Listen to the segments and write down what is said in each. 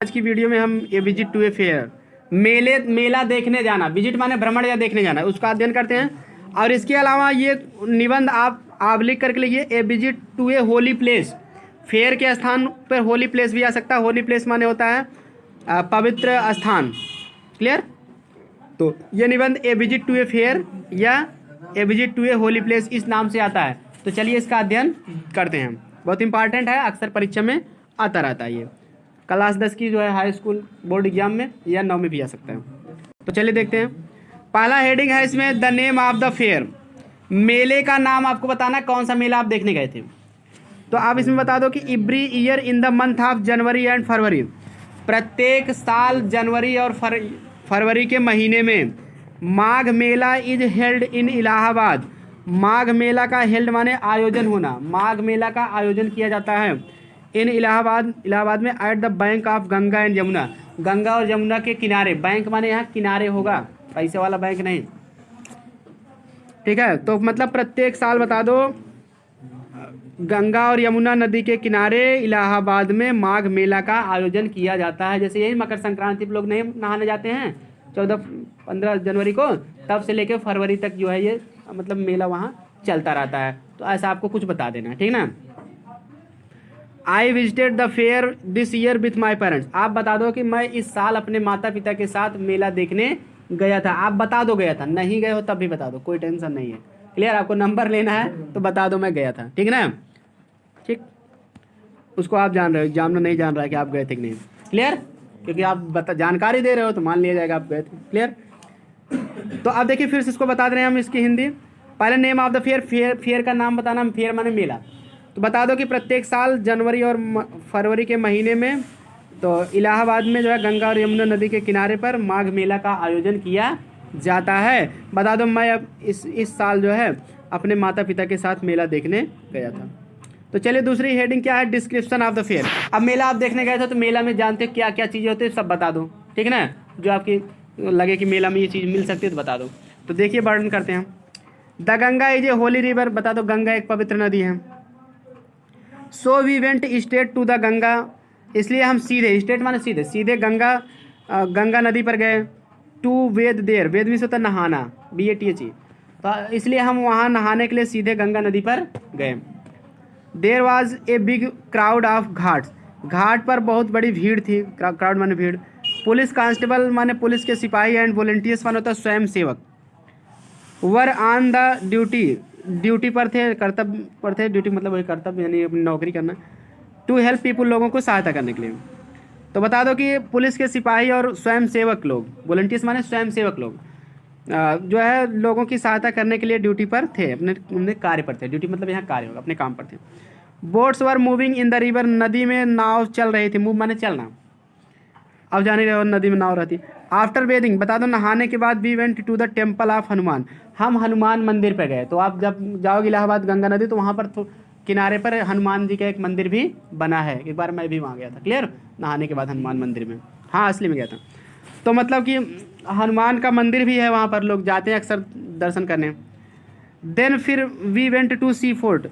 आज की वीडियो में हम ए विजिट टू ए फेयर मेला देखने जाना, विजिट माने भ्रमण या देखने जाना, उसका अध्ययन करते हैं। और इसके अलावा ये निबंध आप लिख करके लिखिए, a visit to a holy place. Fair के स्थान पर होली प्लेस भी आ सकता है। होली प्लेस माने होता है पवित्र स्थान। क्लियर? तो ये निबंध a visit to a fair या a visit to a holy place इस नाम से आता है। तो चलिए इसका अध्ययन करते हैं। बहुत इंपॉर्टेंट है, अक्सर परीक्षा में आता रहता है ये। क्लास 10 की जो है हाई स्कूल बोर्ड एग्जाम में या 9 में भी आ सकता है। तो चलिए देखते हैं। पहला हेडिंग है इसमें, the name of the fair. मेले का नाम आपको बताना, कौन सा मेला आप देखने गए थे। तो आप इसमें बता दो कि every year in the month of January and February, प्रत्येक साल जनवरी और फरवरी के महीने में Magh Mela is held in Allahabad. Magh Mela का हेल्ड माने आयोजन होना, माघ मेला का आयोजन किया जाता है इन इलाहाबाद में at the bank of Ganga and Yamuna. Ganga और यमुना के किनारे, बैंक माने यहाँ किनारे होगा, पैसे वाला बैंक नहीं। ठीक है, तो मतलब प्रत्येक साल बता दो गंगा और यमुना नदी के किनारे इलाहाबाद में माघ मेला का आयोजन किया जाता है। जैसे यही मकर संक्रांति पर लोग नहीं नहाने जाते हैं 14-15 जनवरी को, तब से लेकर फरवरी तक जो है ये मतलब मेला वहाँ चलता रहता है। तो ऐसा आपको कुछ बता देना, ठीक ना। I visited the fair this year with my parents. आप बता दो कि मैं इस साल अपने माता पिता के साथ मेला देखने गया था। आप बता दो गया था, नहीं गए हो तब भी बता दो, कोई टेंशन नहीं है। क्लियर? आपको नंबर लेना है तो बता दो मैं गया था, ठीक ना। ठीक, उसको आप जान रहे हो, एग्जाम में नहीं जान रहा है कि आप गए थे कि नहीं। क्लियर? क्योंकि आप जानकारी दे रहे हो तो मान लिया जाएगा आप गए थे। क्लियर? तो आप देखिए फिर से इसको बता दे रहे हैं हम इसकी हिंदी। पहले name of the fair, fair का नाम बताना, फेयर माने मेला। तो बता दो कि प्रत्येक साल जनवरी और फरवरी के महीने में तो इलाहाबाद में जो है गंगा और यमुना नदी के किनारे पर माघ मेला का आयोजन किया जाता है। बता दो मैं अब इस साल जो है अपने माता पिता के साथ मेला देखने गया था। तो चलिए दूसरी हेडिंग क्या है, डिस्क्रिप्शन ऑफ द फेयर। अब मेला आप देखने गए थे तो मेला में जानते हो क्या क्या चीज़ें होती है, सब बता दो, ठीक ना। जो आपकी लगे कि मेला में ये चीज़ मिल सकती है तो बता दो। तो देखिए वर्णन करते हैं। The Ganga is a holy river. बता दो गंगा एक पवित्र नदी है। So we went straight to the Ganga, इसलिए हम सीधे, स्टेट माने सीधे गंगा नदी पर गए। To Veda there, Veda means होता है नहाना, BATHE। तो इसलिए हम वहाँ नहाने के लिए सीधे गंगा नदी पर गए। There was a big crowd of ghats. घाट पर बहुत बड़ी भीड़ थी, क्राउड माने भीड़। पुलिस कांस्टेबल माने पुलिस के सिपाही, एंड वॉलंटियर्स माने होता है स्वयं सेवक। Were on the duty, duty पर थे, कर्तव्य पर थे। ड्यूटी मतलब वही कर्तव्य, यानी अपनी नौकरी करना। टू हेल्प पीपुल, लोगों को सहायता करने के लिए। तो बता दो कि पुलिस के सिपाही और स्वयं सेवक लोग, वॉलंटियर्स माने स्वयं सेवक लोग, जो है लोगों की सहायता करने के लिए ड्यूटी पर थे, अपने कार्य पर थे। ड्यूटी मतलब यहाँ कार्य होगा, अपने काम पर थे। Boats were moving in the river, नदी में नाव चल रही थी। मूव माने चलना, अब जान ही रहे हो नदी में नाव रहती। आफ्टर बेदिंग, बता दो नहाने के बाद we went to the temple of Hanuman. हम हनुमान मंदिर पे गए। तो आप जब जाओगे इलाहाबाद गंगा नदी तो वहाँ पर किनारे पर हनुमान जी का एक मंदिर भी बना है। एक बार मैं भी वहाँ गया था। क्लियर? नहाने के बाद हनुमान मंदिर में, हाँ असली में गया था। तो मतलब कि हनुमान का मंदिर भी है वहाँ पर, लोग जाते हैं अक्सर दर्शन करने। देन फिर we went to see fort,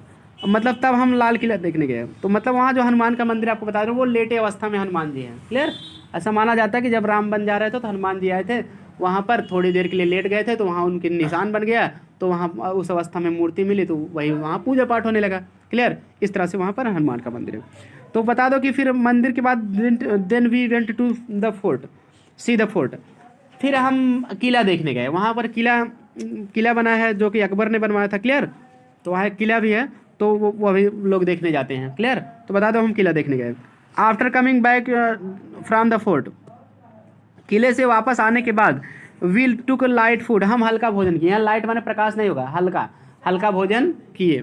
मतलब तब हम लाल किला देखने गए। तो मतलब वहाँ जो हनुमान का मंदिर आपको बता रहे हो वो लेटे अवस्था में हनुमान जी हैं। क्लियर? ऐसा माना जाता है कि जब राम बन जा रहे थे तो हनुमान जी आए थे वहाँ पर, थोड़ी देर के लिए लेट गए थे तो वहाँ उनके निशान बन गया। तो वहाँ उस अवस्था में मूर्ति मिली तो वही वहाँ पूजा पाठ होने लगा। क्लियर? इस तरह से वहाँ पर हनुमान का मंदिर है। तो बता दो कि फिर मंदिर के बाद then we went to the fort, see the fort. फिर हम किला देखने गए। वहाँ पर किला बना है जो कि अकबर ने बनवाया था। क्लियर? तो वहाँ एक किला भी है, तो वो अभी लोग देखने जाते हैं। क्लियर? तो बता दो हम किला देखने गए। After coming back from the fort, किले से वापस आने के बाद वील टुक लाइट फूड, हम हल्का भोजन किए। यहाँ लाइट माने प्रकाश नहीं होगा, हल्का भोजन किए।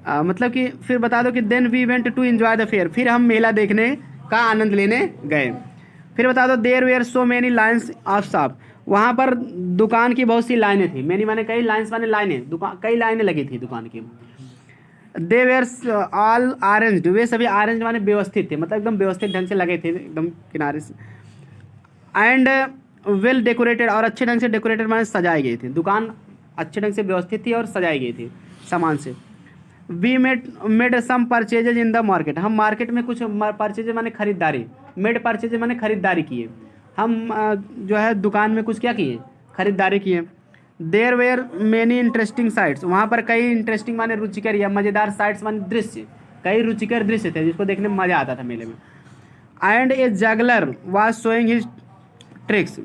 मतलब कि फिर बता दो कि then we went to enjoy the fair, फिर हम मेला देखने का आनंद लेने गए। फिर बता दो there were so many lines of shop, वहाँ पर दुकान की बहुत सी लाइनें थी। मेनी माने कई, लाइन्स माने लाइनें, दुकान कई लाइनें लगी थी दुकान की। दे वेयर ऑल अरेंज्ड, वे सभी अरेंज माने व्यवस्थित थे, मतलब एकदम व्यवस्थित ढंग से लगे थे एकदम किनारे से। एंड वेल डेकोरेटेड, और अच्छे ढंग से डेकोरेटेड माने सजाई गई थी। दुकान अच्छे ढंग से व्यवस्थित थी और सजाई गई थी सामान से। We made some purchases in the market, हम मार्केट में कुछ परचेज माने खरीदारी, मेड परचेज माने खरीदारी किए, हम जो है दुकान में कुछ क्या किए, खरीदारी किए। There were many interesting sites, वहाँ पर कई इंटरेस्टिंग माने रुचिकर या मज़ेदार साइट्स माने दृश्य, कई रुचिकर दृश्य थे जिसको देखने में मज़ा आता था मेले में। And A juggler was showing his tricks,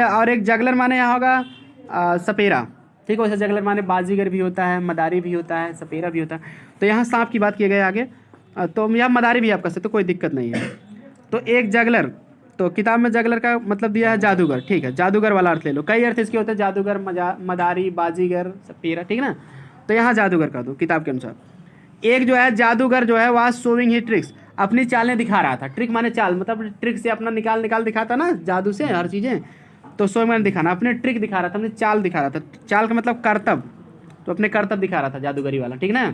और एक जगलर माने यहाँ होगा सपेरा, ठीक है। वैसे जगलर माने बाजीगर भी होता है, मदारी भी होता है, सपेरा भी होता है। तो यहाँ सांप की बात की गई आगे, तो यहाँ मदारी भी आप कर सकते हो, कोई दिक्कत नहीं है। तो एक जगलर, तो किताब में जगलर का मतलब दिया है जादूगर, ठीक है, जादूगर वाला अर्थ ले लो, कई अर्थ इसके होते हैं, जादूगर, मदारी, बाजीगर, सपेरा, ठीक है ना। तो यहाँ जादूगर कर दो किताब के अनुसार। एक जो है जादूगर जो है वह शोविंग ही ट्रिक्स, अपनी चालें दिखा रहा था। ट्रिक माने चाल, मतलब ट्रिक से अपना निकाल दिखाता ना, जादू से हर चीज़ें। तो शोविंग माने दिखाना, अपने ट्रिक दिखा रहा था, अपनी चाल दिखा रहा था। चाल का मतलब कर्तव्य, तो अपने कर्तव्य दिखा रहा था जादूगरी वाला, ठीक ना।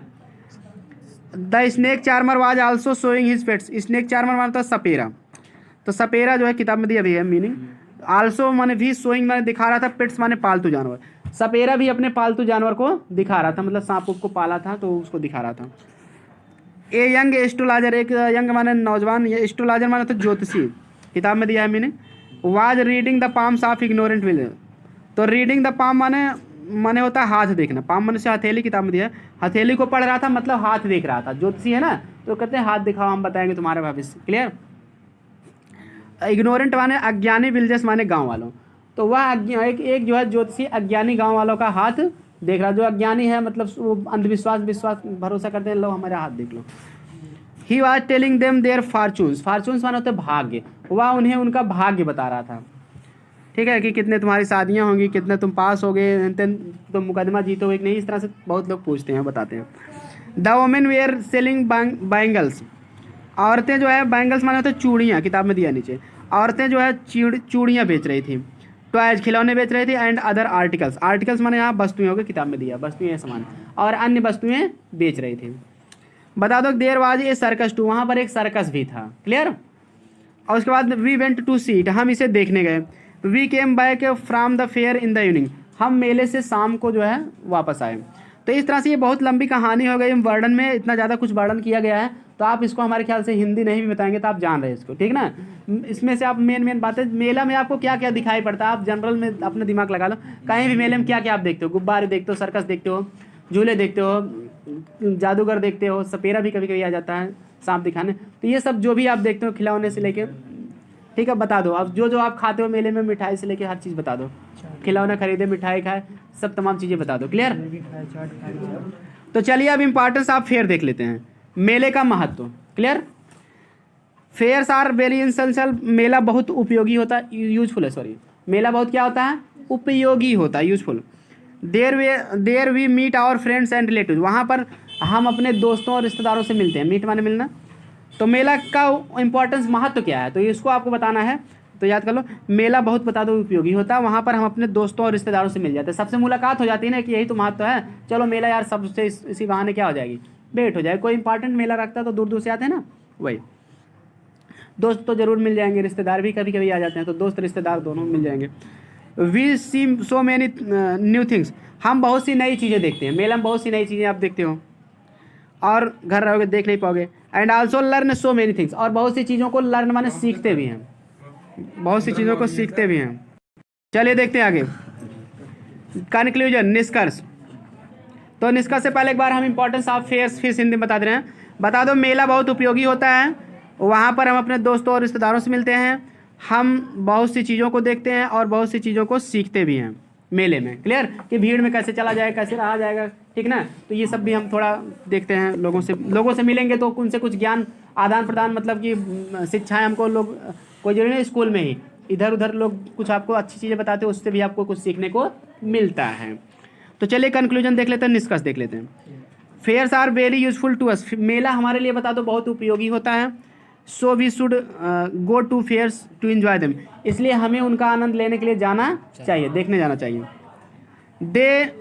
The snake charmer was also showing his pets, snake charmer माने तो सपेरा, तो सपेरा जो है किताब में दिया भी है मीनिंग। आल्सो माने भी, शोइंग माने दिखा रहा था, पेट्स माने पालतू जानवर, सपेरा भी अपने पालतू जानवर को दिखा रहा था, मतलब सांप को पाला था तो उसको दिखा रहा था। ए यंग एस्ट्रोलॉजर, एक यंग माने नौजवान, ये एस्ट्रोलॉजर माने तो ज्योतिषी, किताब में दिया है meaning. Was reading the palms of ignorant village, तो रीडिंग द पाम माने होता है हाथ देखना, पाम माने से हथेली, किताब में दिया है। हथेली को पढ़ रहा था मतलब हाथ देख रहा था, ज्योतिषी है ना, तो कहते हैं हाथ दिखाओ हम बताएंगे तुम्हारा भविष्य, क्लियर। इग्नोरेंट माने अज्ञानी, विलेजर्स माने गाँव वालों, तो वह एक जो है ज्योतिषी अज्ञानी गाँव वालों का हाथ देख रहा, जो अज्ञानी है मतलब वो अंधविश्वास भरोसा करते हैं, लो हमारा हाथ देख लो। He was telling them their fortunes, fortunes माने होते भाग्य, वह उन्हें उनका भाग्य बता रहा था, ठीक है, कि कितने तुम्हारी शादियां होंगी, कितने तुम पास हो गए, तुम मुकदमा जीतोगे कि नहीं, इस तरह से बहुत लोग पूछते हैं, बताते हैं। The women were selling bangles, औरतें जो है, बैंगल्स माने होते चूड़ियाँ, किताब में दिया नीचे, औरतें जो है चूड़ियाँ बेच रही थी। टॉयज, खिलौने बेच रहे थे। एंड अदर आर्टिकल्स, आर्टिकल्स माने यहाँ वस्तुएं हो गई, किताब में दिया वस्तुएं सामान, और अन्य वस्तुएं बेच रही थी। बता दो there was a circus too, वहाँ पर एक सर्कस भी था, क्लियर। और उसके बाद we went to see it, हम इसे देखने गए। We came back from the fair in the evening, हम मेले से शाम को जो है वापस आए। तो इस तरह से ये बहुत लंबी कहानी हो गई, वर्णन में इतना ज़्यादा कुछ वर्णन किया गया है, तो आप इसको हमारे ख्याल से हिंदी नहीं भी बताएंगे तो आप जान रहे हैं इसको, ठीक ना। इसमें से आप मेन बातें, मेला में आपको क्या क्या दिखाई पड़ता है, आप जनरल में अपना दिमाग लगा लो, कहीं भी मेले में क्या क्या आप देखते हो, गुब्बारे देखते हो, सर्कस देखते हो, झूले देखते हो, जादूगर देखते हो, सपेरा भी कभी कभी आ जाता है सांप दिखाने, तो ये सब जो भी आप देखते हो खिलौने से लेके, ठीक है, बता दो आप जो आप खाते हो मेले में, मिठाई से लेके हर चीज़ बता दो, खिलौना खरीदे, मिठाई खाए, सब तमाम चीज़ें बता दो, क्लियर। तो चलिए अब इम्पॉर्टेंस आप फेयर देख लेते हैं, मेले का महत्व, clear. Fairs are very essential, मेला बहुत उपयोगी होता है, यूजफुल है, सॉरी, मेला बहुत क्या होता है, उपयोगी होता है, useful. There we meet our friends and relative, वहाँ पर हम अपने दोस्तों और रिश्तेदारों से मिलते हैं, मीट माने मिलना। तो मेला का इम्पोर्टेंस, महत्व क्या है, तो इसको आपको बताना है, तो याद कर लो, मेला बहुत बता दो उपयोगी होता है, वहाँ पर हम अपने दोस्तों और रिश्तेदारों से मिल जाते हैं, सबसे मुलाकात हो जाती है ना, कि यही तो महत्व है, चलो मेला यार सबसे इसी बहाने क्या हो जाएगी, भेंट हो जाए। कोई इंपॉर्टेंट मेला रखता है तो दूर दूर से आते हैं ना, वही दोस्त तो जरूर मिल जाएंगे, रिश्तेदार भी कभी कभी आ जाते हैं, तो दोस्त रिश्तेदार दोनों मिल जाएंगे। We see so many new things, हम बहुत सी नई चीज़ें देखते हैं, मेला में बहुत सी नई चीज़ें आप देखते हो, और घर रहोगे देख नहीं पाओगे। And also learn so many things, और बहुत सी चीज़ों को लर्न माने सीखते भी हैं, बहुत सी चीज़ों को सीखते भी हैं। चलिए देखते हैं आगे, कंक्लूजन, निष्कर्ष। तो निष्कर्ष से पहले एक बार हम इंपॉर्टेंस ऑफ फेयर्स फिर हिंदी में बता दे रहे हैं। बता दो मेला बहुत उपयोगी होता है, वहाँ पर हम अपने दोस्तों और रिश्तेदारों से मिलते हैं, हम बहुत सी चीज़ों को देखते हैं और बहुत सी चीज़ों को सीखते भी हैं मेले में, क्लियर, कि भीड़ में कैसे चला जाए, कैसे रहा जाएगा, ठीक ना। तो ये सब भी हम थोड़ा देखते हैं, लोगों से मिलेंगे तो उनसे कुछ ज्ञान आदान प्रदान, मतलब कि शिक्षाएं हमको लोग, कोई जरूरी नहीं स्कूल में ही, इधर उधर लोग कुछ आपको अच्छी चीज़ें बताते हैं, उससे भी आपको कुछ सीखने को मिलता है। तो चलिए कंक्लूजन देख लेते हैं, निष्कर्ष देख लेते हैं। Fairs are very useful to us, मेला हमारे लिए बता दो बहुत उपयोगी होता है। So we should go to fairs to enjoy them, इसलिए हमें उनका आनंद लेने के लिए जाना चाहिए, देखने जाना चाहिए। They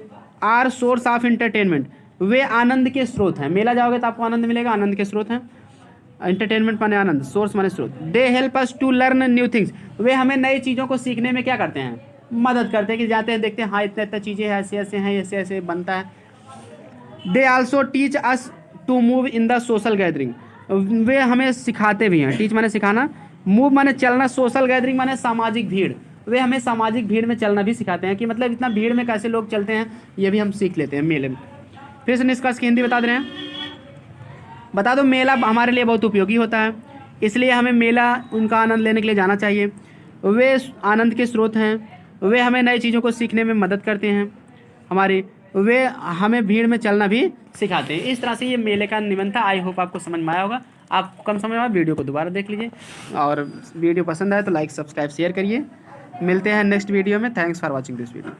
are source of entertainment, वे आनंद के स्रोत हैं, मेला जाओगे तो आपको आनंद मिलेगा, आनंद के स्रोत हैं। एंटरटेनमेंट माने आनंद, सोर्स माने स्रोत। They help us to learn new things, वे हमें नई चीज़ों को सीखने में क्या करते हैं, मदद करते हैं, कि जाते हैं देखते हैं, हाँ इतने इतने चीज़ें ऐसे ऐसे हैं, ऐसे ऐसे बनता है। They also teach us to move in the social gathering, वे हमें सिखाते भी हैं, टीच माने सिखाना, मूव माने चलना, सोशल गैदरिंग माने सामाजिक भीड़, वे हमें सामाजिक भीड़ में चलना भी सिखाते हैं कि मतलब इतना भीड़ में कैसे लोग चलते हैं, ये भी हम सीख लेते हैं मेले में। फिर से निष्कर्ष की हिंदी बता दे रहे हैं। बता दो, मेला हमारे लिए बहुत उपयोगी होता है, इसलिए हमें मेला उनका आनंद लेने के लिए जाना चाहिए। वे आनंद के स्रोत हैं, वे हमें नई चीज़ों को सीखने में मदद करते हैं हमारी, वे हमें भीड़ में चलना भी सिखाते हैं। इस तरह से ये मेले का निबंध था। आई होप आपको समझ में आया होगा। आपको कम समझ में आया, वीडियो को दोबारा देख लीजिए, और वीडियो पसंद आए तो लाइक सब्सक्राइब शेयर करिए। मिलते हैं नेक्स्ट वीडियो में। Thanks for watching this video.